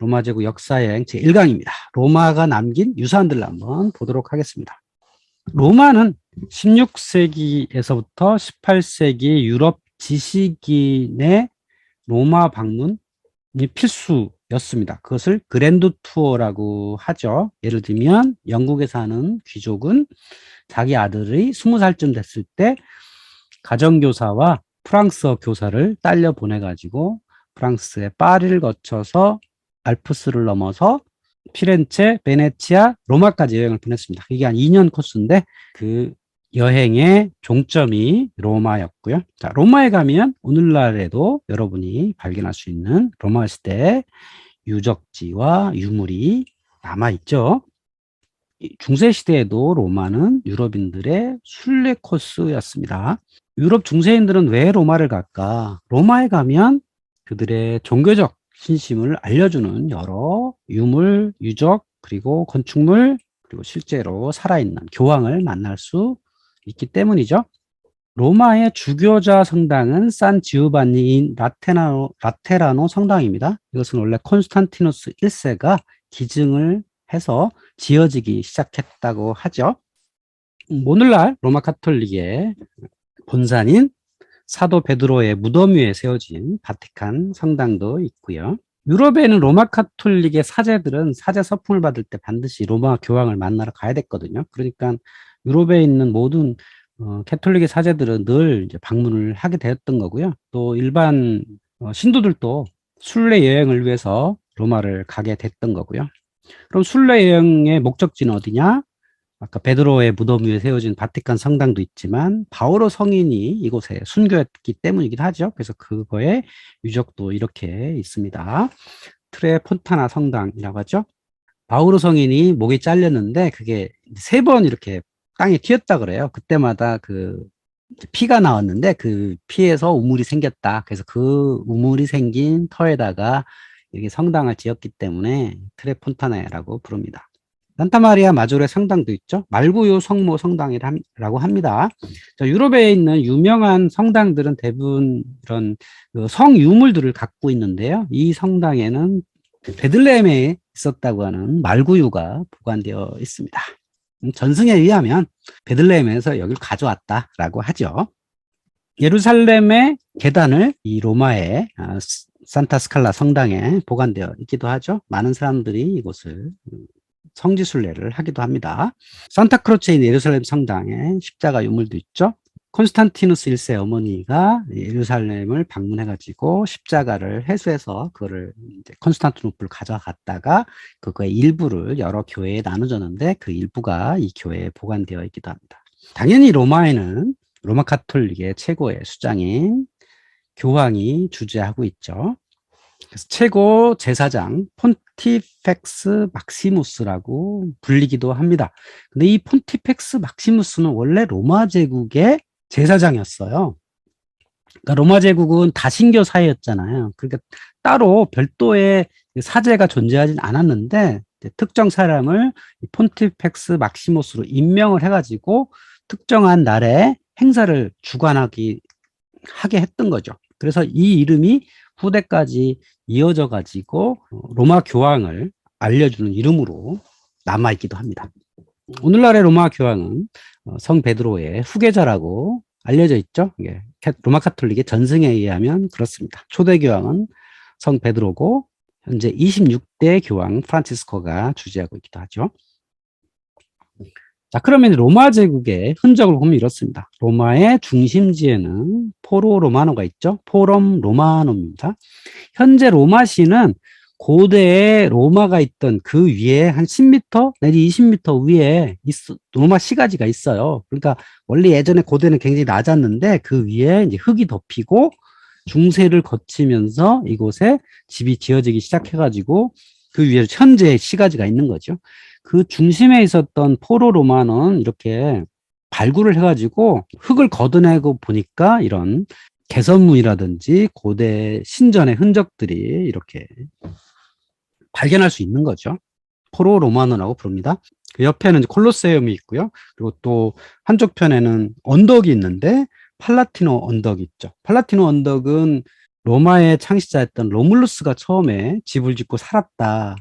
로마 제국 역사여행 제1강입니다. 로마가 남긴 유산들을 한번 보도록 하겠습니다. 로마는 16세기에서부터 18세기 유럽 지식인의 로마 방문이 필수였습니다. 그것을 그랜드 투어라고 하죠. 예를 들면 영국에 사는 귀족은 자기 아들이 20살쯤 됐을 때 가정교사와 프랑스어 교사를 딸려 보내가지고 프랑스의 파리를 거쳐서 알프스를 넘어서 피렌체, 베네치아, 로마까지 여행을 보냈습니다. 이게 한 2년 코스인데 그 여행의 종점이 로마였고요. 자, 로마에 가면 오늘날에도 여러분이 발견할 수 있는 로마 시대의 유적지와 유물이 남아있죠. 중세시대에도 로마는 유럽인들의 순례 코스였습니다. 유럽 중세인들은 왜 로마를 갈까? 로마에 가면 그들의 종교적 신심을 알려주는 여러 유물, 유적, 그리고 건축물, 그리고 실제로 살아있는 교황을 만날 수 있기 때문이죠. 로마의 주교자 성당은 산 지오반니인 라테라노 성당입니다. 이것은 원래 콘스탄티누스 1세가 기증을 해서 지어지기 시작했다고 하죠. 오늘날 로마 카톨릭의 본산인 사도 베드로의 무덤 위에 세워진 바티칸 성당도 있고요. 유럽에는 로마 카톨릭의 사제들은 사제 서품을 받을 때 반드시 로마 교황을 만나러 가야 됐거든요. 그러니까 유럽에 있는 모든 캐톨릭의 사제들은 늘 이제 방문을 하게 되었던 거고요. 또 일반 신도들도 순례 여행을 위해서 로마를 가게 됐던 거고요. 그럼 순례 여행의 목적지는 어디냐? 아까 베드로의 무덤 위에 세워진 바티칸 성당도 있지만 바오로 성인이 이곳에 순교했기 때문이기도 하죠. 그래서 그거의 유적도 이렇게 있습니다. 트레폰타나 성당이라고 하죠. 바오로 성인이 목이 잘렸는데 그게 3번 이렇게 땅에 튀었다 그래요. 그때마다 그 피가 나왔는데 그 피에서 우물이 생겼다. 그래서 그 우물이 생긴 터에다가 이렇게 성당을 지었기 때문에 트레폰타나라고 부릅니다. 산타마리아 마조레 성당도 있죠. 말구요 성모 성당이라고 합니다. 자, 유럽에 있는 유명한 성당들은 대부분 이런 성유물들을 갖고 있는데요. 이 성당에는 베들레헴에 있었다고 하는 말구유가 보관되어 있습니다. 전승에 의하면 베들레헴에서 여기를 가져왔다라고 하죠. 예루살렘의 계단을 이 로마의 산타 스칼라 성당에 보관되어 있기도 하죠. 많은 사람들이 이곳을 성지순례를 하기도 합니다. 산타크로체인 예루살렘 성당에 십자가 유물도 있죠. 콘스탄티누스 1세 어머니가 예루살렘을 방문해가지고 십자가를 회수해서 그거를 이제 콘스탄티노플 가져갔다가 그거의 일부를 여러 교회에 나눠줬는데 그 일부가 이 교회에 보관되어 있기도 합니다. 당연히 로마에는 로마 카톨릭의 최고의 수장인 교황이 주재하고 있죠. 그래서 최고 제사장 폰티펙스 막시무스라고 불리기도 합니다. 근데 이 폰티펙스 막시무스는 원래 로마 제국의 제사장이었어요. 그러니까 로마 제국은 다신교 사회였잖아요. 그러니까 따로 별도의 사제가 존재하진 않았는데 특정 사람을 폰티펙스 막시무스로 임명을 해가지고 특정한 날에 행사를 주관하게 했던 거죠. 그래서 이 이름이 후대까지 이어져 가지고 로마 교황을 알려주는 이름으로 남아있기도 합니다. 오늘날의 로마 교황은 성 베드로의 후계자라고 알려져 있죠. 로마 카톨릭의 전승에 의하면 그렇습니다. 초대 교황은 성 베드로고 현재 26대 교황 프란치스코가 주재하고 있기도 하죠. 자, 그러면 로마 제국의 흔적을 보면 이렇습니다. 로마의 중심지에는 포로 로마노가 있죠. 포럼 로마노입니다. 현재 로마시는 고대의 로마가 있던 그 위에 한 10m 내지 20m 위에 로마 시가지가 있어요. 그러니까 원래 예전에 고대는 굉장히 낮았는데 그 위에 이제 흙이 덮이고 중세를 거치면서 이곳에 집이 지어지기 시작해가지고 그 위에 현재 시가지가 있는 거죠. 그 중심에 있었던 포로 로마는 이렇게 발굴을 해가지고 흙을 걷어내고 보니까 이런 개선문이라든지 고대 신전의 흔적들이 이렇게 발견할 수 있는 거죠. 포로 로마노라고 부릅니다. 그 옆에는 콜로세움이 있고요. 그리고 또 한쪽 편에는 언덕이 있는데 팔라티노 언덕이 있죠. 팔라티노 언덕은 로마의 창시자였던 로물루스가 처음에 집을 짓고 살았다는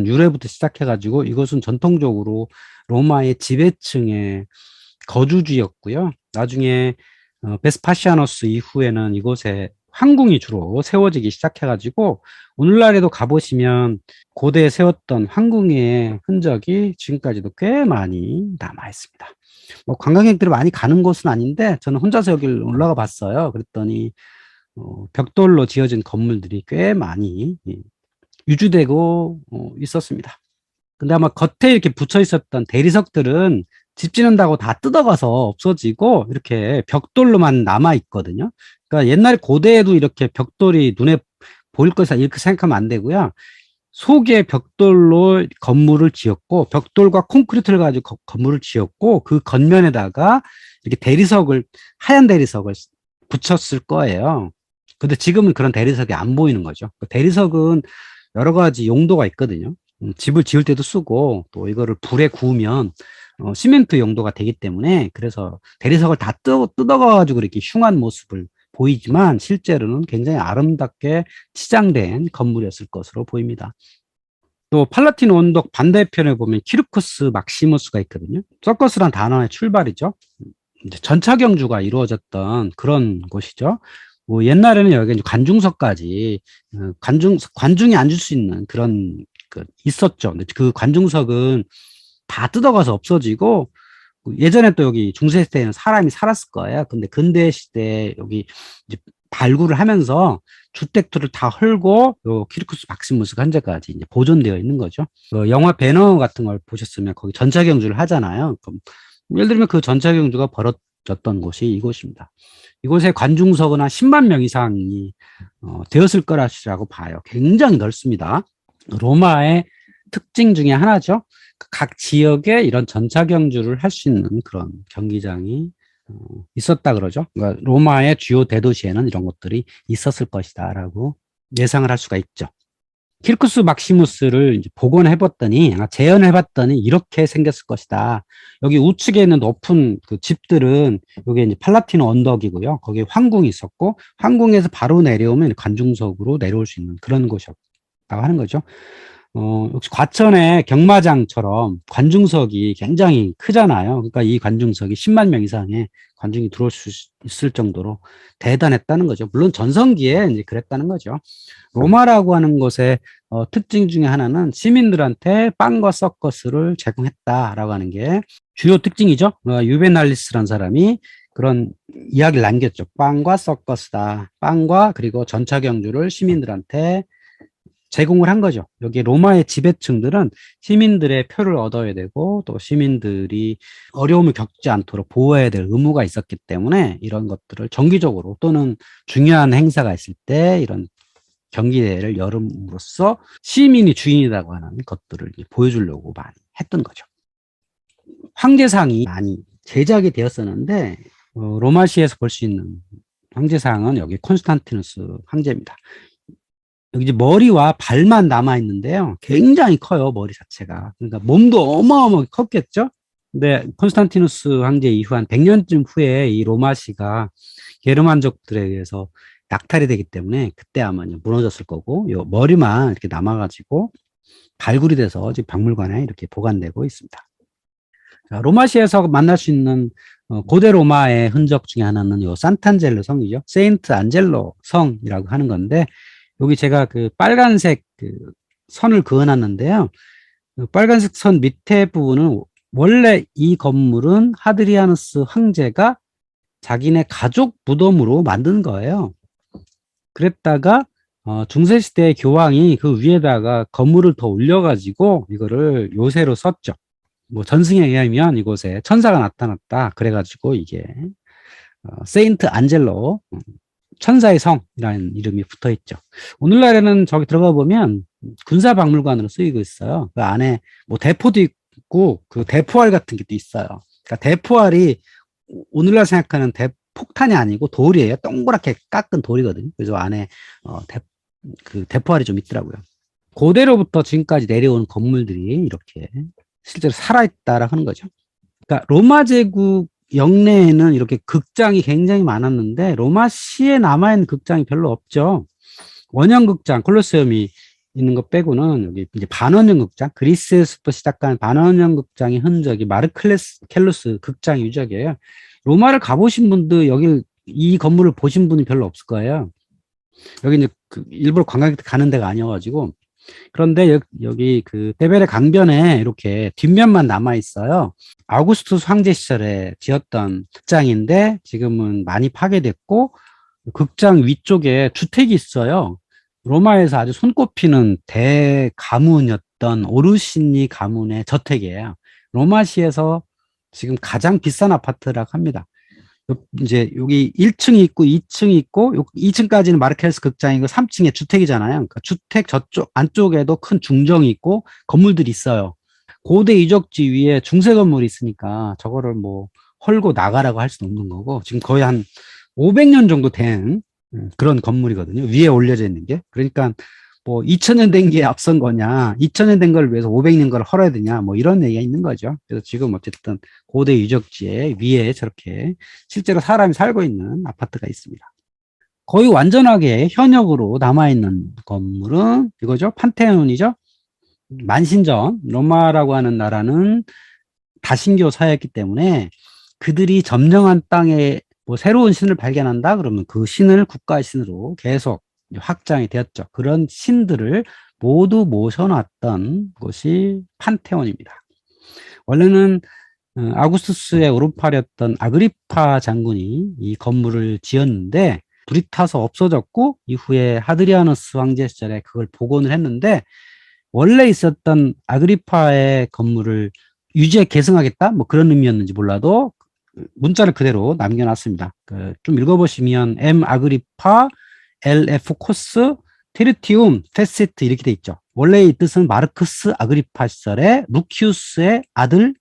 유래부터 시작해가지고 이것은 전통적으로 로마의 지배층의 거주지였고요. 나중에 베스파시아너스 이후에는 이곳에 황궁이 주로 세워지기 시작해가지고 오늘날에도 가보시면 고대에 세웠던 황궁의 흔적이 지금까지도 꽤 많이 남아 있습니다. 뭐 관광객들이 많이 가는 곳은 아닌데 저는 혼자서 여기를 올라가 봤어요. 그랬더니 벽돌로 지어진 건물들이 꽤 많이 유지되고 있었습니다. 근데 아마 겉에 이렇게 붙여 있었던 대리석들은 집 짓는다고 다 뜯어가서 없어지고 이렇게 벽돌로만 남아 있거든요. 그러니까 옛날 고대에도 이렇게 벽돌이 눈에 보일 것이다 이렇게 생각하면 안 되고요. 속에 벽돌로 건물을 지었고 벽돌과 콘크리트를 가지고 건물을 지었고 그 겉면에다가 이렇게 대리석을 하얀 대리석을 붙였을 거예요. 근데 지금은 그런 대리석이 안 보이는 거죠. 대리석은 여러 가지 용도가 있거든요. 집을 지을 때도 쓰고 또 이거를 불에 구우면 시멘트 용도가 되기 때문에 그래서 대리석을 다 뜯어가지고 이렇게 흉한 모습을 보이지만 실제로는 굉장히 아름답게 치장된 건물이었을 것으로 보입니다. 또 팔라티노 언덕 반대편에 보면 키르쿠스 막시무스가 있거든요. 서커스란 단어의 출발이죠. 이제 전차경주가 이루어졌던 그런 곳이죠. 뭐 옛날에는 여기 이제 관중석까지 관중이 앉을 수 있는 그런 있었죠. 근데 그 관중석은 다 뜯어가서 없어지고 예전에 또 여기 중세 시대에는 사람이 살았을 거예요. 근데 근대 시대에 여기 이제 발굴을 하면서 주택들을 다 헐고 요 키르쿠스 막시무스가 현재까지 이제 보존되어 있는 거죠. 그 영화 배너 같은 걸 보셨으면 거기 전차경주를 하잖아요. 그럼 예를 들면 그 전차경주가 벌어졌던 곳이 이곳입니다. 이곳에 관중석은 한 10만 명 이상이 되었을 거라고 봐요. 굉장히 넓습니다. 로마의 특징 중에 하나죠. 각 지역에 이런 전차 경주를 할 수 있는 그런 경기장이 있었다 그러죠. 그러니까 로마의 주요 대도시에는 이런 것들이 있었을 것이다라고 예상을 할 수가 있죠. 키르쿠스 막시무스를 이제 복원해봤더니, 재현해봤더니 이렇게 생겼을 것이다. 여기 우측에 있는 높은 그 집들은 여기 이제 팔라티노 언덕이고요. 거기에 황궁이 있었고, 황궁에서 바로 내려오면 관중석으로 내려올 수 있는 그런 곳이었다고 하는 거죠. 역시 과천의 경마장처럼 관중석이 굉장히 크잖아요. 그러니까 이 관중석이 10만 명 이상의 관중이 들어올 수 있을 정도로 대단했다는 거죠. 물론 전성기에 이제 그랬다는 거죠. 로마라고 하는 곳의 특징 중에 하나는 시민들한테 빵과 서커스를 제공했다라고 하는 게 주요 특징이죠. 유베날리스라는 사람이 그런 이야기를 남겼죠. 빵과 서커스다. 빵과 그리고 전차 경주를 시민들한테 제공을 한 거죠. 여기 로마의 지배층들은 시민들의 표를 얻어야 되고 또 시민들이 어려움을 겪지 않도록 보호해야 될 의무가 있었기 때문에 이런 것들을 정기적으로 또는 중요한 행사가 있을 때 이런 경기대회를 열음으로써 시민이 주인이라고 하는 것들을 보여주려고 많이 했던 거죠. 황제상이 많이 제작이 되었었는데 로마시에서 볼 수 있는 황제상은 여기 콘스탄티누스 황제입니다. 여기 이제 머리와 발만 남아 있는데요. 굉장히 커요, 머리 자체가. 그러니까 몸도 어마어마하게 컸겠죠? 근데 콘스탄티누스 황제 이후 한 100년쯤 후에 이 로마시가 게르만족들에 의해서 약탈이 되기 때문에 그때 아마 무너졌을 거고, 요 머리만 이렇게 남아가지고 발굴이 돼서 지금 박물관에 이렇게 보관되고 있습니다. 자, 로마시에서 만날 수 있는 고대 로마의 흔적 중에 하나는 요 산탄젤로 성이죠. 세인트 안젤로 성이라고 하는 건데, 여기 제가 그 빨간색 그 선을 그어놨는데요. 그 빨간색 선 밑에 부분은 원래 이 건물은 하드리아누스 황제가 자기네 가족 무덤으로 만든 거예요. 그랬다가 중세시대 교황이 그 위에다가 건물을 더 올려가지고 이거를 요새로 썼죠. 뭐 전승에 의하면 이곳에 천사가 나타났다. 그래가지고 이게 세인트 안젤로 천사의 성이라는 이름이 붙어 있죠. 오늘날에는 저기 들어가 보면 군사박물관으로 쓰이고 있어요. 그 안에 뭐 대포도 있고 그 대포알 같은 게 또 있어요. 그러니까 대포알이 오늘날 생각하는 폭탄이 아니고 돌이에요. 동그랗게 깎은 돌이거든요. 그래서 안에 그 대포알이 좀 있더라고요. 고대로부터 지금까지 내려온 건물들이 이렇게 실제로 살아있다라고 하는 거죠. 그러니까 로마 제국 영내에는 이렇게 극장이 굉장히 많았는데 로마시에 남아있는 극장이 별로 없죠. 원형 극장, 콜로세움이 있는 것 빼고는 여기 이제 반원형 극장, 그리스에서부터 시작한 반원형 극장의 흔적이 마르클루스 극장 유적이에요. 로마를 가보신 분도 여기 이 건물을 보신 분이 별로 없을 거예요. 여기 이제 일부러 관광객들 가는 데가 아니어가지고. 그런데 여기 그 테베레 강변에 이렇게 뒷면만 남아 있어요. 아우구스투스 황제 시절에 지었던 극장인데 지금은 많이 파괴됐고 극장 위쪽에 주택이 있어요. 로마에서 아주 손꼽히는 대가문이었던 오르시니 가문의 저택이에요. 로마시에서 지금 가장 비싼 아파트라고 합니다. 이제 여기 1층이 있고 2층이 있고 2층까지는 마르켈스 극장이고 3층에 주택이잖아요. 그러니까 주택 저쪽 안쪽에도 큰 중정이 있고 건물들이 있어요. 고대 유적지 위에 중세 건물이 있으니까 저거를 뭐 헐고 나가라고 할 수는 없는 거고 지금 거의 한 500년 정도 된 그런 건물이거든요. 위에 올려져 있는 게. 그러니까 뭐 2000년 된 게 앞선 거냐, 2000년 된 걸 위해서 500년 걸 헐어야 되냐, 뭐 이런 얘기가 있는 거죠. 그래서 지금 어쨌든 고대 유적지에 위에 저렇게 실제로 사람이 살고 있는 아파트가 있습니다. 거의 완전하게 현역으로 남아있는 건물은 이거죠. 판테온이죠. 만신전, 로마라고 하는 나라는 다신교 사회였기 때문에 그들이 점령한 땅에 뭐 새로운 신을 발견한다 그러면 그 신을 국가의 신으로 계속 확장이 되었죠. 그런 신들을 모두 모셔놨던 곳이 판테온입니다. 원래는 아구스투스의 오른팔이었던 아그리파 장군이 이 건물을 지었는데 불이 타서 없어졌고 이후에 하드리아누스 황제 시절에 그걸 복원을 했는데 원래 있었던 아그리파의 건물을 유지해 계승하겠다 뭐 그런 의미였는지 몰라도 문자를 그대로 남겨놨습니다. 좀 읽어보시면 M 아그리파 LF 코스 테르티움 페시트 이렇게 돼 있죠. 원래 이 뜻은 마르크스 아그리파 시절에 루키우스의 아들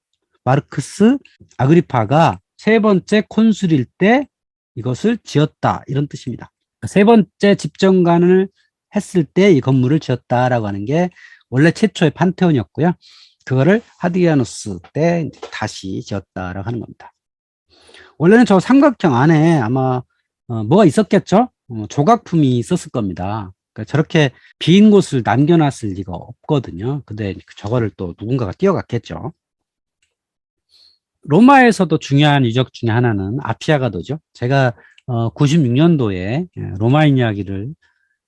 마르크스 아그리파가 세 번째 콘술일 때 이것을 지었다 이런 뜻입니다. 세 번째 집정관을 했을 때 이 건물을 지었다라고 하는 게 원래 최초의 판테온이었고요. 그거를 하드리아누스 때 다시 지었다라고 하는 겁니다. 원래는 저 삼각형 안에 아마 뭐가 있었겠죠? 조각품이 있었을 겁니다. 그러니까 저렇게 빈 곳을 남겨놨을 리가 없거든요. 근데 저거를 또 누군가가 뛰어갔겠죠. 로마에서도 중요한 유적 중에 하나는 아피아가도죠. 제가 96년도에 로마인 이야기를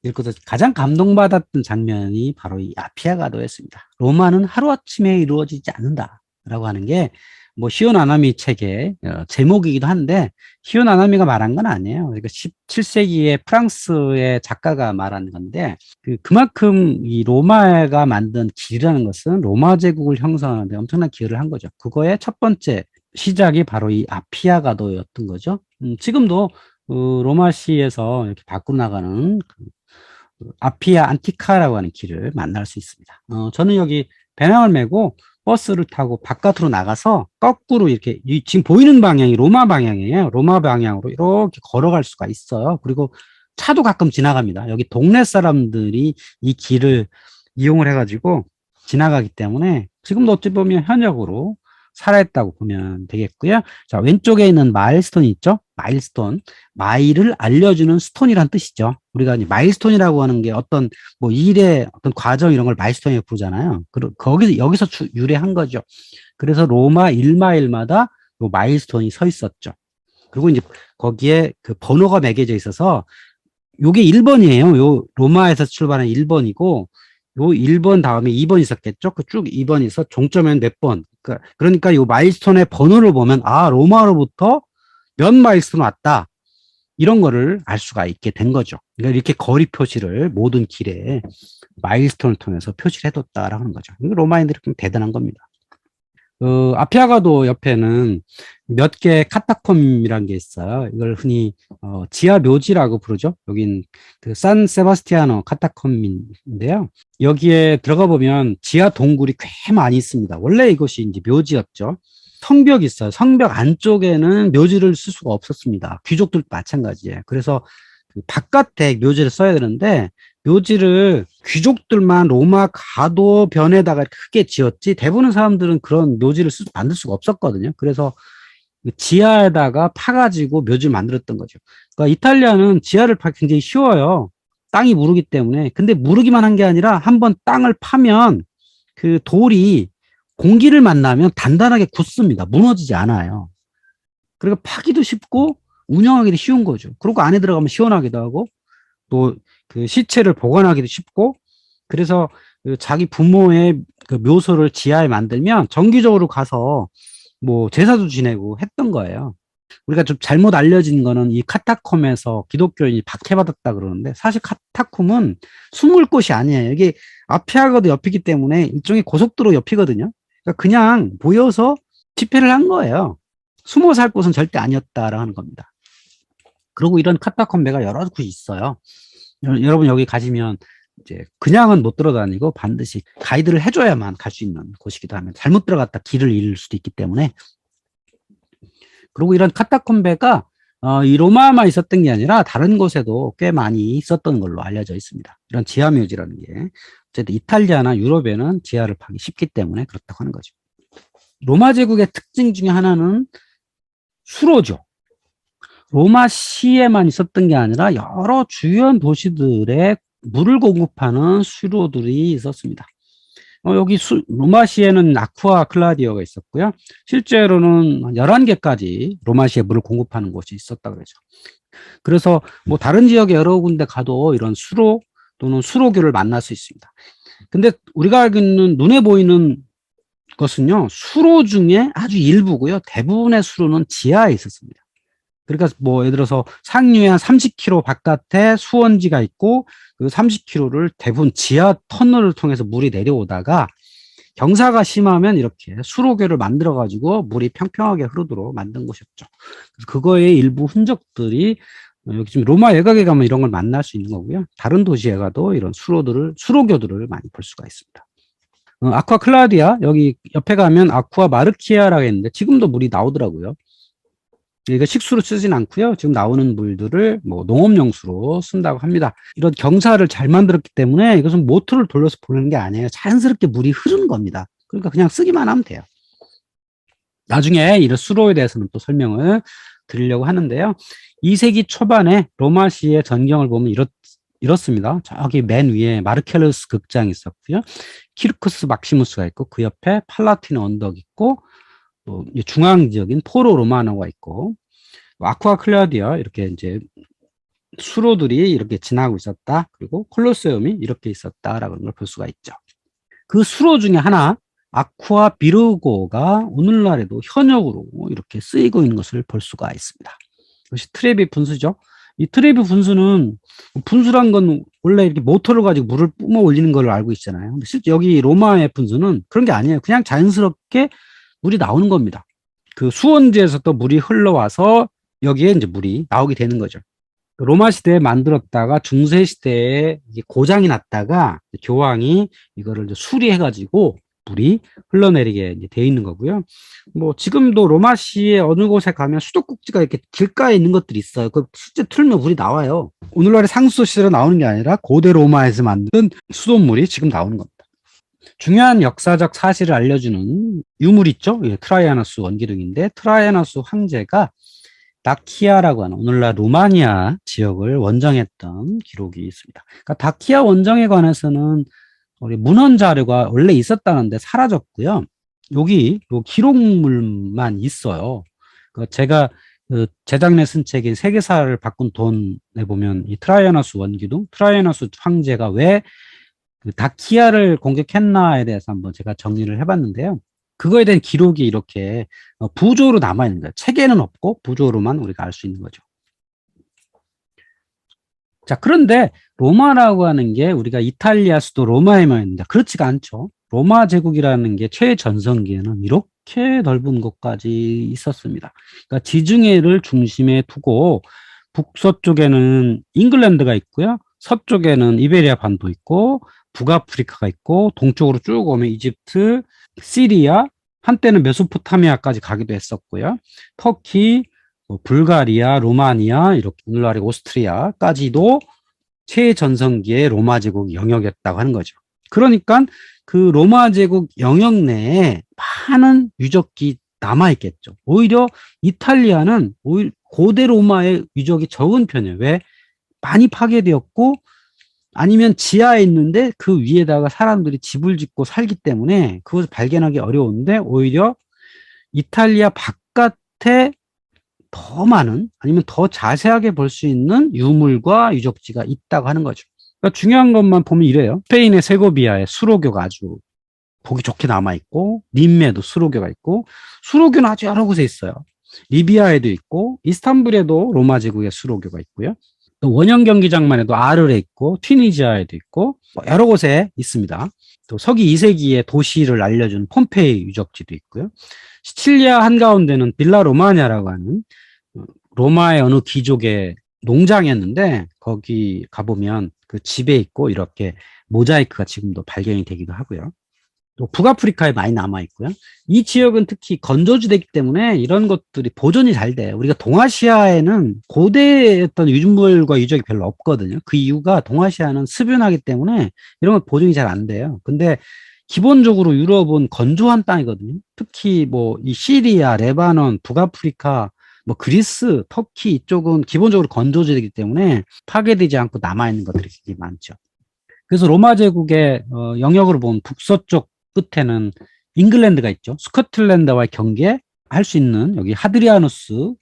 읽고서 가장 감동받았던 장면이 바로 이 아피아가도였습니다. 로마는 하루아침에 이루어지지 않는다라고 하는 게 뭐 시온 아나미 책의 제목이기도 한데 시온 아나미가 말한 건 아니에요. 그러니까 17세기에 프랑스의 작가가 말한 건데 그만큼 이 로마가 만든 길이라는 것은 로마 제국을 형성하는 데 엄청난 기여를 한 거죠. 그거의 첫 번째 시작이 바로 이 아피아가도였던 거죠. 지금도 로마시에서 이렇게 밖으로 나가는 아피아 안티카라고 하는 길을 만날 수 있습니다. 저는 여기 배낭을 메고 버스를 타고 바깥으로 나가서 거꾸로 이렇게 지금 보이는 방향이 로마 방향이에요. 로마 방향으로 이렇게 걸어갈 수가 있어요. 그리고 차도 가끔 지나갑니다. 여기 동네 사람들이 이 길을 이용을 해가지고 지나가기 때문에 지금도 어찌 보면 현역으로 살아있다고 보면 되겠고요. 자, 왼쪽에 있는 마일스톤이 있죠? 마일스톤. 마일을 알려주는 스톤이란 뜻이죠. 우리가 이제 마일스톤이라고 하는 게 어떤 뭐 일의 어떤 과정 이런 걸 마일스톤이라고 부르잖아요. 여기서 유래한 거죠. 그래서 로마 1마일마다 요 마일스톤이 서 있었죠. 그리고 이제 거기에 그 번호가 매겨져 있어서 요게 1번이에요. 요 로마에서 출발한 1번이고 요 1번 다음에 2번 있었겠죠? 그 쭉 2번이 있어 종점에는 몇 번. 그러니까 요 마일스톤의 번호를 보면 아 로마로부터 몇 마일스톤 왔다. 이런 거를 알 수가 있게 된 거죠. 그러니까 이렇게 거리 표시를 모든 길에 마일스톤을 통해서 표시를 해뒀다라고 하는 거죠. 로마인들이 좀 대단한 겁니다. 아피아가도 옆에는 몇 개 카타콤이라는 게 있어요. 이걸 흔히 지하 묘지라고 부르죠. 여긴 그 산 세바스티아노 카타콤인데요. 여기에 들어가 보면 지하 동굴이 꽤 많이 있습니다. 원래 이것이 이제 묘지였죠. 성벽이 있어요. 성벽 안쪽에는 묘지를 쓸 수가 없었습니다. 귀족들도 마찬가지예요. 그래서 그 바깥에 묘지를 써야 되는데 묘지를 귀족들만 로마 가도변에다가 크게 지었지 대부분의 사람들은 그런 묘지를 만들 수가 없었거든요. 그래서 지하에다가 파가지고 묘지를 만들었던 거죠. 그러니까 이탈리아는 지하를 파기 굉장히 쉬워요. 땅이 무르기 때문에. 근데 무르기만 한 게 아니라 한번 땅을 파면 그 돌이 공기를 만나면 단단하게 굳습니다. 무너지지 않아요. 그리고 파기도 쉽고 운영하기도 쉬운 거죠. 그리고 안에 들어가면 시원하기도 하고 또 그 시체를 보관하기도 쉽고 그래서 그 자기 부모의 그 묘소를 지하에 만들면 정기적으로 가서 뭐 제사도 지내고 했던 거예요. 우리가 좀 잘못 알려진 거는 이 카타콤에서 기독교인이 박해받았다 그러는데 사실 카타콤은 숨을 곳이 아니에요. 이게 앞이하고도 옆이기 때문에 일종의 고속도로 옆이거든요. 그러니까 그냥 모여서 집회를 한 거예요. 숨어 살 곳은 절대 아니었다라는 겁니다. 그리고 이런 카타콤베가 여러 곳이 있어요. 여러분 여기 가시면 이제 그냥은 못 들어다니고 반드시 가이드를 해줘야만 갈 수 있는 곳이기도 하면 잘못 들어갔다 길을 잃을 수도 있기 때문에 그리고 이런 카타콤베가 이 로마만 있었던 게 아니라 다른 곳에도 꽤 많이 있었던 걸로 알려져 있습니다. 이런 지하묘지라는 게 어쨌든 이탈리아나 유럽에는 지하를 파기 쉽기 때문에 그렇다고 하는 거죠. 로마 제국의 특징 중에 하나는 수로죠. 로마시에만 있었던 게 아니라 여러 주요한 도시들에 물을 공급하는 수로들이 있었습니다. 여기 로마시에는 아쿠아 클라디오가 있었고요. 실제로는 11개까지 로마시에 물을 공급하는 곳이 있었다 그러죠. 그래서 뭐 다른 지역에 여러 군데 가도 이런 수로 또는 수로교를 만날 수 있습니다. 근데 우리가 알고 있는 눈에 보이는 것은요, 수로 중에 아주 일부고요. 대부분의 수로는 지하에 있었습니다. 그러니까 뭐 예를 들어서 상류에 한 30km 바깥에 수원지가 있고 그 30km를 대부분 지하 터널을 통해서 물이 내려오다가 경사가 심하면 이렇게 수로교를 만들어 가지고 물이 평평하게 흐르도록 만든 곳이었죠. 그래서 그거의 일부 흔적들이 여기 지금 로마 외곽에 가면 이런 걸 만날 수 있는 거고요. 다른 도시에 가도 이런 수로교들을 많이 볼 수가 있습니다. 아쿠아 클라우디아 여기 옆에 가면 아쿠아 마르키아라고 했는데 지금도 물이 나오더라고요. 이거 식수로 쓰진 않고요. 지금 나오는 물들을 뭐 농업용수로 쓴다고 합니다. 이런 경사를 잘 만들었기 때문에 이것은 모터를 돌려서 보내는 게 아니에요. 자연스럽게 물이 흐르는 겁니다. 그러니까 그냥 쓰기만 하면 돼요. 나중에 이런 수로에 대해서는 또 설명을 드리려고 하는데요. 2세기 초반에 로마시의 전경을 보면 이렇습니다. 저기 맨 위에 마르켈루스 극장이 있었고요. 키르쿠스 막시무스가 있고 그 옆에 팔라티노 언덕이 있고 또 중앙 지역인 포로 로마노가 있고 아쿠아 클라우디아 이렇게 이제 수로들이 이렇게 지나고 있었다. 그리고 콜로세움이 이렇게 있었다라는 걸 볼 수가 있죠. 그 수로 중에 하나 아쿠아 비르고가 오늘날에도 현역으로 이렇게 쓰이고 있는 것을 볼 수가 있습니다. 이것이 트레비 분수죠. 이 트레비 분수는 분수란 건 원래 이렇게 모터를 가지고 물을 뿜어 올리는 걸 알고 있잖아요. 근데 실제 여기 로마의 분수는 그런 게 아니에요. 그냥 자연스럽게 물이 나오는 겁니다. 그 수원지에서 또 물이 흘러와서 여기에 이제 물이 나오게 되는 거죠. 로마 시대에 만들었다가 중세 시대에 고장이 났다가 교황이 이거를 이제 수리해가지고 물이 흘러내리게 이제 돼 있는 거고요. 뭐 지금도 로마시의 어느 곳에 가면 수도꼭지가 이렇게 길가에 있는 것들이 있어요. 그 실제 틀면 물이 나와요. 오늘날의 상수도 시대로 나오는 게 아니라 고대 로마에서 만든 수돗물이 지금 나오는 겁니다. 중요한 역사적 사실을 알려주는 유물 있죠? 예, 트라이아누스 원기둥인데 트라이아누스 황제가 다키아라고 하는 오늘날 루마니아 지역을 원정했던 기록이 있습니다. 그러니까 다키아 원정에 관해서는 우리 문헌 자료가 원래 있었다는데 사라졌고요. 여기 요 기록물만 있어요. 제가 그 재작년에 쓴 책인 세계사를 바꾼 돈에 보면 이 트라이아누스 원기둥, 트라이아누스 황제가 왜 그 다키아를 공격했나에 대해서 한번 제가 정리를 해봤는데요. 그거에 대한 기록이 이렇게 부조로 남아있는 거예요. 책에는 없고 부조로만 우리가 알 수 있는 거죠. 자, 그런데 로마라고 하는 게 우리가 이탈리아 수도 로마에만 있는데 그렇지가 않죠. 로마 제국이라는 게 최전성기에는 이렇게 넓은 곳까지 있었습니다. 그러니까 지중해를 중심에 두고 북서쪽에는 잉글랜드가 있고요. 서쪽에는 이베리아 반도 있고 북아프리카가 있고 동쪽으로 쭉 오면 이집트, 시리아, 한때는 메소포타미아까지 가기도 했었고요. 터키, 불가리아, 루마니아, 이렇게 오늘날의 오스트리아까지도 최전성기의 로마 제국 영역이었다고 하는 거죠. 그러니까 그 로마 제국 영역 내에 많은 유적지 남아있겠죠. 오히려 이탈리아는 오히려 고대 로마의 유적이 적은 편이에요. 왜? 많이 파괴되었고 아니면 지하에 있는데 그 위에다가 사람들이 집을 짓고 살기 때문에 그것을 발견하기 어려운데 오히려 이탈리아 바깥에 더 많은 아니면 더 자세하게 볼 수 있는 유물과 유적지가 있다고 하는 거죠. 그러니까 중요한 것만 보면 이래요. 스페인의 세고비아에 수로교가 아주 보기 좋게 남아있고 림메도 수로교가 있고 수로교는 아주 여러 곳에 있어요. 리비아에도 있고 이스탄불에도 로마 제국의 수로교가 있고요. 또 원형 경기장만 해도 아르레 있고 튀니지아에도 있고 여러 곳에 있습니다. 또 서기 2세기의 도시를 알려주는 폼페이 유적지도 있고요. 시칠리아 한가운데는 빌라 로마냐라고 하는 로마의 어느 귀족의 농장이었는데 거기 가보면 그 집에 있고 이렇게 모자이크가 지금도 발견이 되기도 하고요. 또 북아프리카에 많이 남아 있고요. 이 지역은 특히 건조지대이기 때문에 이런 것들이 보존이 잘 돼요. 우리가 동아시아에는 고대의 어떤 유물과 유적이 별로 없거든요. 그 이유가 동아시아는 습연하기 때문에 이런 건 보존이 잘 안 돼요. 근데 기본적으로 유럽은 건조한 땅이거든요. 특히 뭐 이 시리아, 레바논, 북아프리카, 뭐 그리스, 터키 이쪽은 기본적으로 건조지대이기 때문에 파괴되지 않고 남아있는 것들이 굉장히 많죠. 그래서 로마 제국의 영역으로 보면 북서쪽 끝에는 잉글랜드가 있죠. 스코틀랜드와의 경계할 수 있는 여기 하드리아누스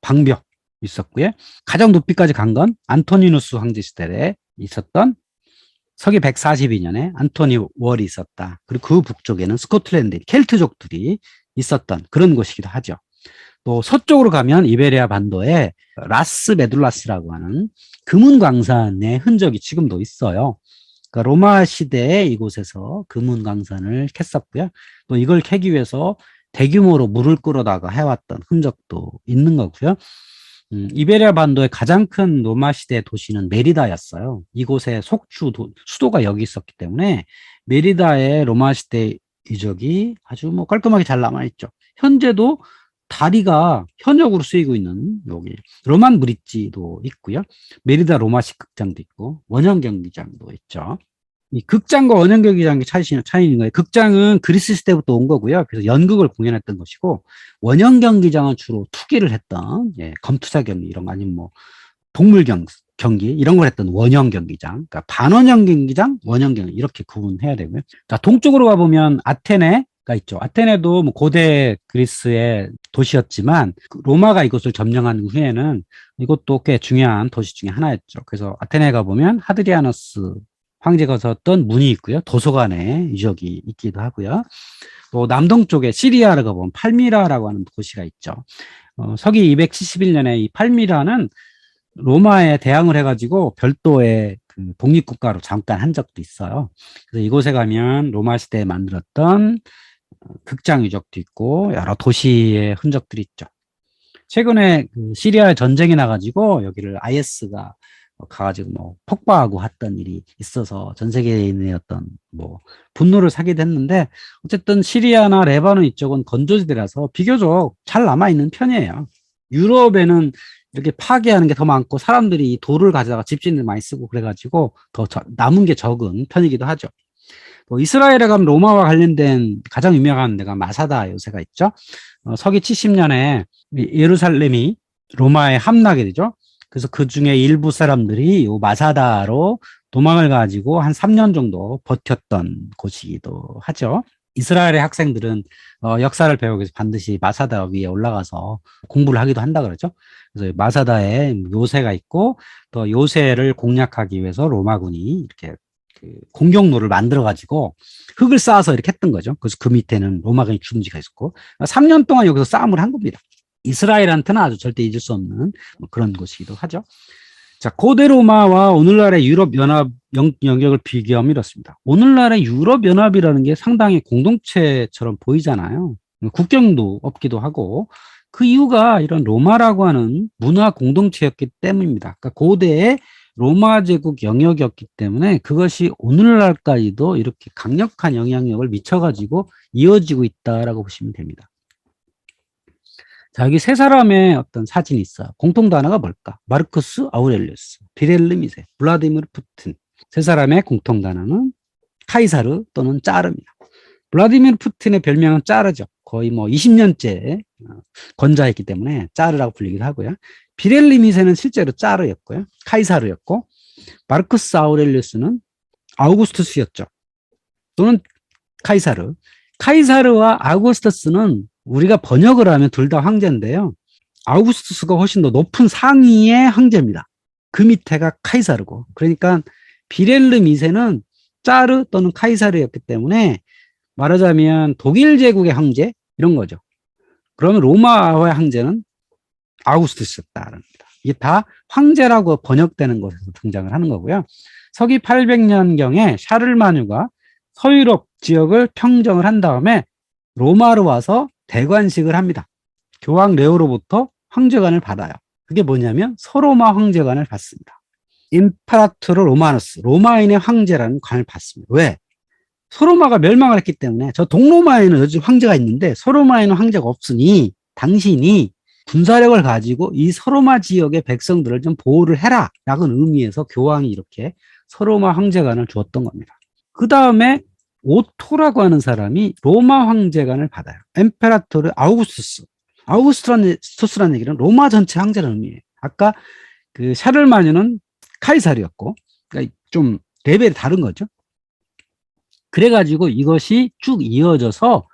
방벽 있었고요. 가장 높이까지 간 건 안토니누스 황제 시대에 있었던 서기 142년에 안토니 월이 있었다. 그리고 그 북쪽에는 스코틀랜드, 켈트족들이 있었던 그런 곳이기도 하죠. 또 서쪽으로 가면 이베리아 반도에 라스 메둘라스라고 하는 금은 광산의 흔적이 지금도 있어요. 그러니까 로마 시대에 이곳에서 금은 광산을 캤었고요. 또 이걸 캐기 위해서 대규모로 물을 끌어다가 해왔던 흔적도 있는 거고요. 이베리아 반도의 가장 큰 로마 시대 도시는 메리다였어요. 이곳에 수도가 여기 있었기 때문에 메리다의 로마 시대 유적이 아주 뭐 깔끔하게 잘 남아있죠. 현재도 다리가 현역으로 쓰이고 있는 여기 로만 브릿지도 있고요. 메리다 로마식 극장도 있고 원형 경기장도 있죠. 이 극장과 원형 경기장의 차이인 거예요. 극장은 그리스 시대부터 온 거고요. 그래서 연극을 공연했던 것이고 원형 경기장은 주로 투기를 했던 검투사 경기 이런 거 아니면 뭐 동물 경기 이런 걸 했던 원형 경기장, 그러니까 반원형 경기장, 원형 경기 이렇게 구분해야 되고요. 자, 동쪽으로 가보면 아테네가 있죠. 아테네도 뭐 고대 그리스의 도시였지만 로마가 이곳을 점령한 후에는 이것도 꽤 중요한 도시 중에 하나였죠. 그래서 아테네에 가보면 하드리아너스 황제가 썼던 문이 있고요. 도서관에 유적이 있기도 하고요. 또 남동쪽에 시리아를 가보면 팔미라라고 하는 도시가 있죠. 서기 271년에 이 팔미라는 로마에 대항을 해가지고 별도의 그 독립국가로 잠깐 한 적도 있어요. 그래서 이곳에 가면 로마 시대에 만들었던 극장 유적도 있고 여러 도시의 흔적들이 있죠. 최근에 그 시리아에 전쟁이 나가지고 여기를 IS가 가가지고 뭐 폭파하고 했던 일이 있어서 전 세계인의 어떤 뭐 분노를 사기도 했는데 어쨌든 시리아나 레바논 이쪽은 건조지대라서 비교적 잘 남아있는 편이에요. 유럽에는 이렇게 파괴하는 게 더 많고 사람들이 이 돌을 가져다가 집짓는 데 많이 쓰고 그래가지고 더 남은 게 적은 편이기도 하죠. 또 이스라엘에 가면 로마와 관련된 가장 유명한 데가 마사다 요새가 있죠. 서기 70년에 예루살렘이 로마에 함락이 되죠. 그래서 그 중에 일부 사람들이 요 마사다로 도망을 가지고 한 3년 정도 버텼던 곳이기도 하죠. 이스라엘의 학생들은 역사를 배우기 위해서 반드시 마사다 위에 올라가서 공부를 하기도 한다 그러죠. 그래서 마사다에 요새가 있고 또 요새를 공략하기 위해서 로마군이 이렇게 그 공격로를 만들어 가지고 흙을 쌓아서 이렇게 했던 거죠. 그래서 그 밑에는 로마군이 주둔지가 있었고 3년 동안 여기서 싸움을 한 겁니다. 이스라엘한테는 아주 절대 잊을 수 없는 그런 곳이기도 하죠. 자, 고대 로마와 오늘날의 유럽 연합 영역을 비교하면 이렇습니다. 오늘날의 유럽 연합이라는 게 상당히 공동체처럼 보이잖아요. 국경도 없기도 하고 그 이유가 이런 로마라고 하는 문화 공동체였기 때문입니다. 그러니까 고대의 로마 제국 영역이었기 때문에 그것이 오늘날까지도 이렇게 강력한 영향력을 미쳐가지고 이어지고 있다라고 보시면 됩니다. 자, 여기 세 사람의 어떤 사진이 있어요. 공통 단어가 뭘까? 마르쿠스 아우렐리우스, 비렐름 2세, 블라디미르 푸틴. 세 사람의 공통 단어는 카이사르 또는 짜르입니다. 블라디미르 푸틴의 별명은 짜르죠. 거의 뭐 20년째 권좌했기 때문에 짜르라고 불리기도 하고요. 비렐리 2세는 실제로 짜르였고요. 카이사르였고, 마르쿠스 아우렐리우스는 아우구스투스였죠. 또는 카이사르. 카이사르와 아우구스투스는 우리가 번역을 하면 둘 다 황제인데요. 아우구스투스가 훨씬 더 높은 상위의 황제입니다. 그 밑에가 카이사르고. 그러니까 비렐르 2세는 짜르 또는 카이사르였기 때문에 말하자면 독일 제국의 황제 이런 거죠. 그러면 로마의 황제는 아우구스투스였다는 겁니다. 이게 다 황제라고 번역되는 곳에서 등장을 하는 거고요. 서기 800년경에 샤를마뉴가 서유럽 지역을 평정을 한 다음에 로마로 와서 대관식을 합니다. 교황 레오로부터 황제관을 받아요. 그게 뭐냐면 서로마 황제관을 받습니다. 임파라토르 로마누스, 로마인의 황제라는 관을 받습니다. 왜? 서로마가 멸망을 했기 때문에. 저 동로마에는 여전히 황제가 있는데 서로마에는 황제가 없으니 당신이 군사력을 가지고 이 서로마 지역의 백성들을 좀 보호를 해라 라는 의미에서 교황이 이렇게 서로마 황제관을 주었던 겁니다. 그 다음에 오토라고 하는 사람이 로마 황제관을 받아요. 엠페라토르 아우구스투스. 아우구스투스라는 얘기는 로마 전체 황제라는 의미예요. 아까 그 샤를마뉴는 카이사르였고, 그러니까 좀 레벨이 다른 거죠. 그래가지고 이것이 쭉 이어져서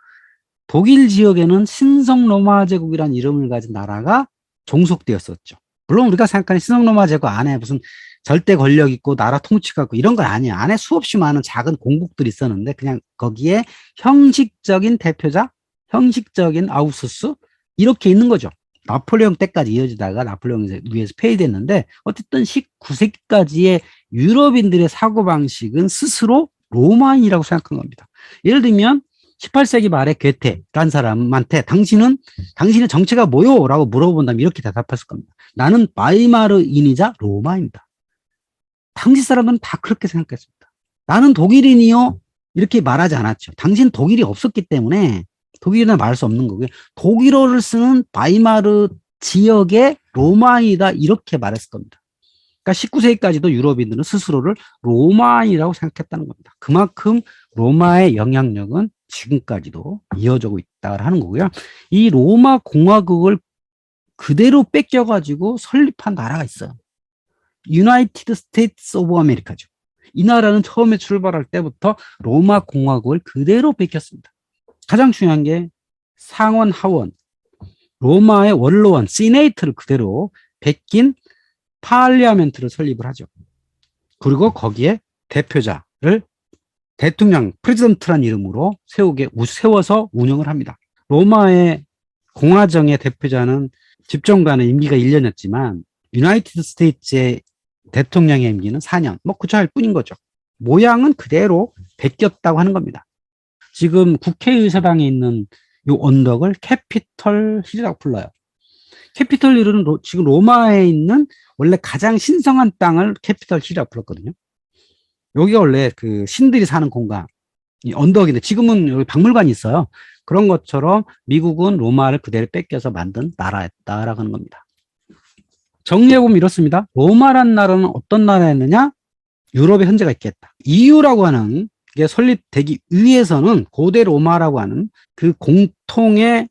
독일 지역에는 신성 로마 제국이라는 이름을 가진 나라가 종속되었었죠. 물론 우리가 생각하는 신성 로마 제국 안에 무슨 절대 권력 있고 나라 통치가 있고 이런 건 아니에요. 안에 수없이 많은 작은 공국들이 있었는데 그냥 거기에 형식적인 대표자, 형식적인 아우구스투스 이렇게 있는 거죠. 나폴레옹 때까지 이어지다가 나폴레옹에 의해서 폐위됐는데 어쨌든 19세기까지의 유럽인들의 사고방식은 스스로 로마인이라고 생각한 겁니다. 예를 들면 18세기 말에 괴테라는 사람한테 당신의 정체가 뭐요? 라고 물어본다면 이렇게 대답했을 겁니다. 나는 바이마르인이자 로마입니다. 당시 사람들은 다 그렇게 생각했습니다. 나는 독일인이요? 이렇게 말하지 않았죠. 당신 독일이 없었기 때문에 독일이나 말할 수 없는 거고요. 독일어를 쓰는 바이마르 지역의 로마인이다 이렇게 말했을 겁니다. 그러니까 19세기까지도 유럽인들은 스스로를 로마인이라고 생각했다는 겁니다. 그만큼 로마의 영향력은 지금까지도 이어지고 있다고 하는 거고요. 이 로마 공화국을 그대로 뺏겨가지고 설립한 나라가 있어요. 유나이티드 스테이트스 오브 아메리카죠. 이 나라는 처음에 출발할 때부터 로마 공화국을 그대로 뺏겼습니다. 가장 중요한 게 상원, 하원, 로마의 원로원, 시네이트를 그대로 뺏긴 파리아멘트를 설립을 하죠. 그리고 거기에 대표자를 대통령, 프레지던트란 이름으로 세워서 운영을 합니다. 로마의 공화정의 대표자는 집정관의 임기가 1년이었지만 유나이티드 스테이츠의 대통령의 임기는 4년, 뭐 그차일 뿐인 거죠. 모양은 그대로 베꼈다고 하는 겁니다. 지금 국회의사당에 있는 이 언덕을 캐피털 힐이라고 불러요. 캐피털 힐은 지금 로마에 있는 원래 가장 신성한 땅을 캐피털 힐이라고 불렀거든요. 여기가 원래 그 신들이 사는 공간, 이 언덕인데 지금은 여기 박물관이 있어요. 그런 것처럼 미국은 로마를 그대로 뺏겨서 만든 나라였다라고 하는 겁니다. 정리해보면 이렇습니다. 로마란 나라는 어떤 나라였느냐? 유럽에 현재가 있겠다. EU라고 하는 게 설립되기 위해서는 고대 로마라고 하는 그 공통의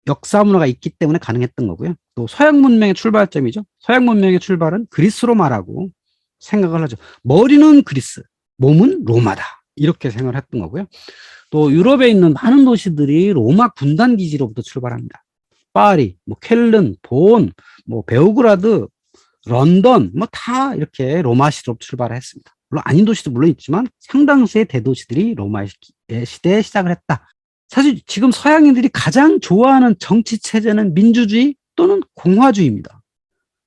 역사 문화가 있기 때문에 가능했던 거고요. 또 서양 문명의 출발점이죠. 서양 문명의 출발은 그리스 로마라고 생각을 하죠. 머리는 그리스, 몸은 로마다. 이렇게 생각을 했던 거고요. 또 유럽에 있는 많은 도시들이 로마 군단 기지로부터 출발합니다. 파리, 뭐 켈른, 본, 뭐 베오그라드, 런던, 뭐 다 이렇게 로마시로 출발했습니다. 물론 아닌 도시도 물론 있지만 상당수의 대도시들이 로마 시대에 시작을 했다. 사실 지금 서양인들이 가장 좋아하는 정치 체제는 민주주의 또는 공화주의입니다.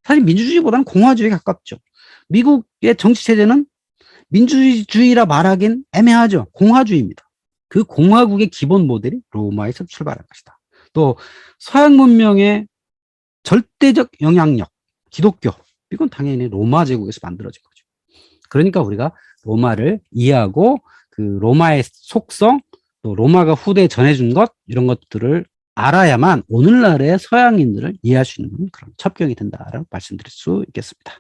사실 민주주의보다는 공화주의에 가깝죠. 미국의 정치 체제는 민주주의라 말하긴 애매하죠. 공화주의입니다. 그 공화국의 기본 모델이 로마에서 출발한 것이다. 또 서양 문명의 절대적 영향력, 기독교, 이건 당연히 로마 제국에서 만들어진 거죠. 그러니까 우리가 로마를 이해하고 그 로마의 속성, 또 로마가 후대에 전해준 것, 이런 것들을 알아야만 오늘날의 서양인들을 이해할 수 있는 그런 첩경이 된다라고 말씀드릴 수 있겠습니다.